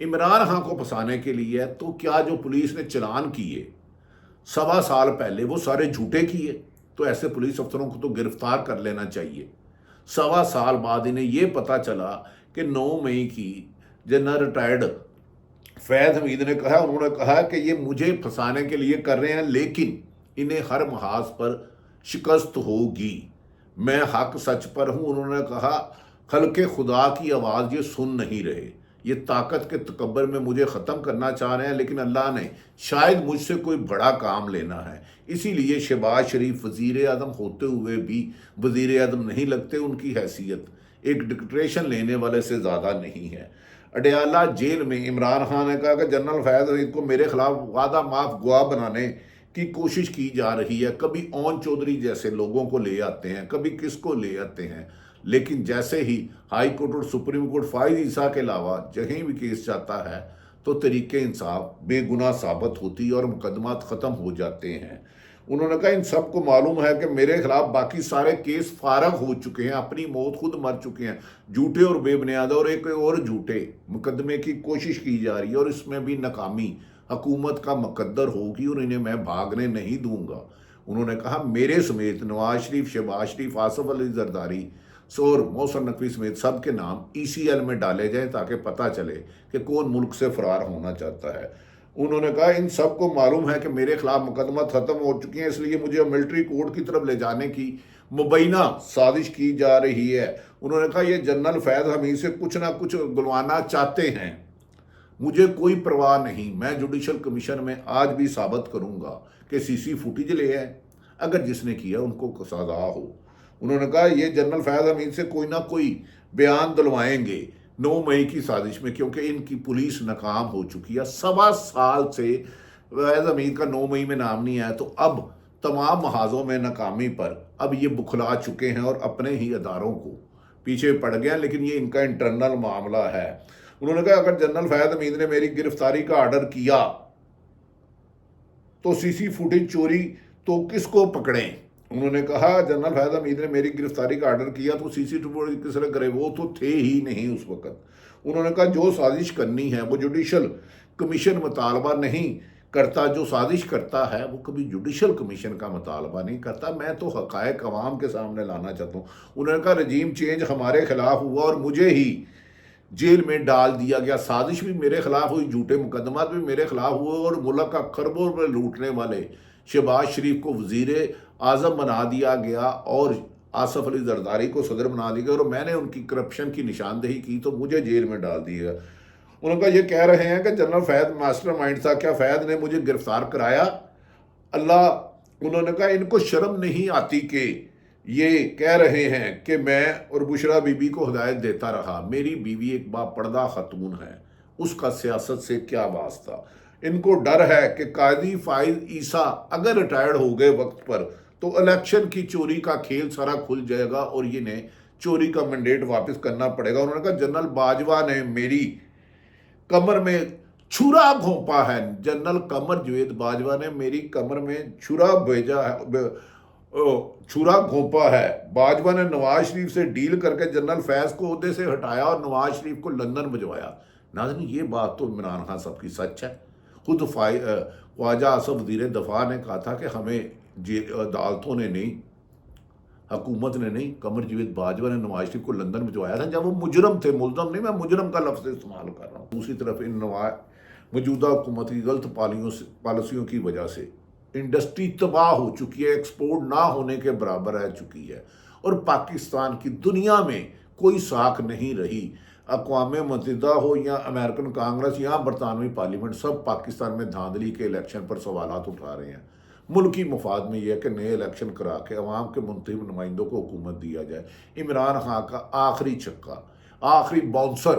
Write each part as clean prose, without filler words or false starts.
عمران خان کو پھنسانے کے لیے تو کیا جو پولیس نے چلان کیے 1.25 سال پہلے وہ سارے جھوٹے کیے؟ تو ایسے پولیس افسروں کو تو گرفتار کر لینا چاہیے۔ 1.25 سال بعد انہیں یہ پتا چلا کہ 9 مئی کی جنرل ریٹائرڈ فیض حمید نے کہا، انہوں نے کہا کہ یہ مجھے پھنسانے کے لیے کر رہے ہیں، لیکن انہیں ہر محاذ پر شکست ہوگی، میں حق سچ پر ہوں۔ انہوں نے کہا خلق خدا کی آواز یہ سن نہیں رہے، یہ طاقت کے تکبر میں مجھے ختم کرنا چاہ رہے ہیں، لیکن اللہ نے شاید مجھ سے کوئی بڑا کام لینا ہے، اسی لیے شہباز شریف وزیر اعظم ہوتے ہوئے بھی وزیر اعظم نہیں لگتے، ان کی حیثیت ایک ڈکٹیشن لینے والے سے زیادہ نہیں ہے۔ اڈیالہ جیل میں عمران خان نے کہا کہ جنرل فیض حمید کو میرے خلاف وعدہ معاف گواہ بنانے کی کوشش کی جا رہی ہے، کبھی اون چودھری جیسے لوگوں کو لے آتے ہیں، کبھی کس کو لے آتے ہیں، لیکن جیسے ہی ہائی کورٹ اور سپریم کورٹ فائز عیسیٰ کے علاوہ جہیں بھی کیس جاتا ہے تو طریق انصاف بے گناہ ثابت ہوتی ہے اور مقدمات ختم ہو جاتے ہیں۔ انہوں نے کہا ان سب کو معلوم ہے کہ میرے خلاف باقی سارے کیس فارغ ہو چکے ہیں، اپنی موت خود مر چکے ہیں، جھوٹے اور بے بنیاد اور ایک اور جھوٹے مقدمے کی کوشش کی جا رہی ہے اور اس میں بھی ناکامی حکومت کا مقدر ہوگی اور انہیں میں بھاگنے نہیں دوں گا۔ انہوں نے کہا میرے سمیت نواز شریف، شہباز شریف، آصف علی زرداری اور محسن نقوی سمیت سب کے نام ECL میں ڈالے جائیں تاکہ پتہ چلے کہ کون ملک سے فرار ہونا چاہتا ہے۔ انہوں نے کہا ان سب کو معلوم ہے کہ میرے خلاف مقدمات ختم ہو چکی ہیں، اس لیے مجھے ملٹری کورٹ کی طرف لے جانے کی مبینہ سازش کی جا رہی ہے۔ انہوں نے کہا یہ جنرل فیض حمید سے کچھ نہ کچھ گلوانا چاہتے ہیں، مجھے کوئی پرواہ نہیں، میں جوڈیشل کمیشن میں آج بھی ثابت کروں گا کہ CC فوٹیج لے آئے، اگر جس نے کیا ان کو سزا ہو۔ انہوں نے کہا یہ جنرل فیض حمید سے کوئی نہ کوئی بیان دلوائیں گے 9 مئی کی سازش میں، کیونکہ ان کی پولیس ناکام ہو چکی ہے۔ 1.25 سال سے فیض حمید کا 9 مئی میں نام نہیں آیا، تو اب تمام محاذوں میں ناکامی پر اب یہ بکھلا چکے ہیں اور اپنے ہی اداروں کو پیچھے پڑ گئے ہیں، لیکن یہ ان کا انٹرنل معاملہ ہے۔ انہوں نے کہا اگر جنرل فیض حمید نے میری گرفتاری کا آرڈر کیا تو CC فوٹیج چوری تو کس کو پکڑیں؟ انہوں نے کہا جنرل فیض حمید نے میری گرفتاری کا آرڈر کیا تو CC فوٹیج کس نے کرے، وہ تو تھے ہی نہیں اس وقت۔ انہوں نے کہا جو سازش کرنی ہے وہ جوڈیشل کمیشن مطالبہ نہیں کرتا، جو سازش کرتا ہے وہ کبھی جوڈیشل کمیشن کا مطالبہ نہیں کرتا، میں تو حقائق عوام کے سامنے لانا چاہتا ہوں۔ انہوں نے کہا رجیم چینج ہمارے خلاف ہوا اور مجھے ہی جیل میں ڈال دیا گیا، سازش بھی میرے خلاف ہوئی، جھوٹے مقدمات بھی میرے خلاف ہوئے اور ملک کا خربوں میں لوٹنے والے شہباز شریف کو وزیر اعظم بنا دیا گیا اور آصف علی زرداری کو صدر بنا دیا گیا اور میں نے ان کی کرپشن کی نشاندہی کی تو مجھے جیل میں ڈال دیا گیا۔ انہوں نے کہا یہ کہہ رہے ہیں کہ جنرل فیض ماسٹر مائنڈ تھا، کیا فیض نے مجھے گرفتار کرایا؟ انہوں نے کہا ان کو شرم نہیں آتی کہ یہ کہہ رہے ہیں کہ میں اور بشرا بی بی کو ہدایت دیتا رہا، میری بیوی ایک باپردہ خاتون ہے، اس کا سیاست سے کیا واسطہ؟ ان کو ڈر ہے کہ قاضی فائز عیسیٰ اگر ریٹائرڈ ہو گئے وقت پر تو الیکشن کی چوری کا کھیل سارا کھل جائے گا اور انہیں چوری کا مینڈیٹ واپس کرنا پڑے گا۔ انہوں نے کہا جنرل باجوہ نے میری کمر میں چھرا گھونپا ہے، جنرل قمر جوید باجوہ نے میری کمر میں چھرا بھیجا ہے، چھرا گھونپا ہے۔ باجوہ نے نواز شریف سے ڈیل کر کے جنرل فیض کو عہدے سے ہٹایا اور نواز شریف کو لندن بھجوایا۔ ناظرین یہ بات تو عمران خان صاحب کی سچ ہے، خود خواجہ آصف وزیر دفاع نے کہا تھا کہ ہمیں عدالتوں نے نہیں، حکومت نے نہیں، قمر جاوید باجوہ نے نواز شریف کو لندن بھجوایا تھا جب وہ مجرم تھے، ملزم نہیں، میں مجرم کا لفظ استعمال کر رہا ہوں۔ دوسری طرف ان موجودہ حکومت کی غلط پالیسیوں کی وجہ سے انڈسٹری تباہ ہو چکی ہے، ایکسپورٹ نہ ہونے کے برابر رہ چکی ہے اور پاکستان کی دنیا میں کوئی ساکھ نہیں رہی۔ اقوام متحدہ ہو یا امریکن کانگریس یا برطانوی پارلیمنٹ، سب پاکستان میں دھاندلی کے الیکشن پر سوالات اٹھا رہے ہیں۔ ملکی مفاد میں یہ ہے کہ نئے الیکشن کرا کے عوام کے منتخب نمائندوں کو حکومت دیا جائے۔ عمران خان کا آخری چھکا، آخری باؤنسر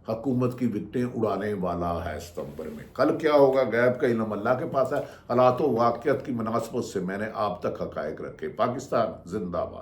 حکومت کی وکٹیں اڑانے والا ہے ستمبر میں۔ کل کیا ہوگا غیب کا علم اللہ کے پاس ہے۔ حالات و واقعات کی مناسبت سے میں نے آپ تک حقائق رکھے۔ پاکستان زندہ باد۔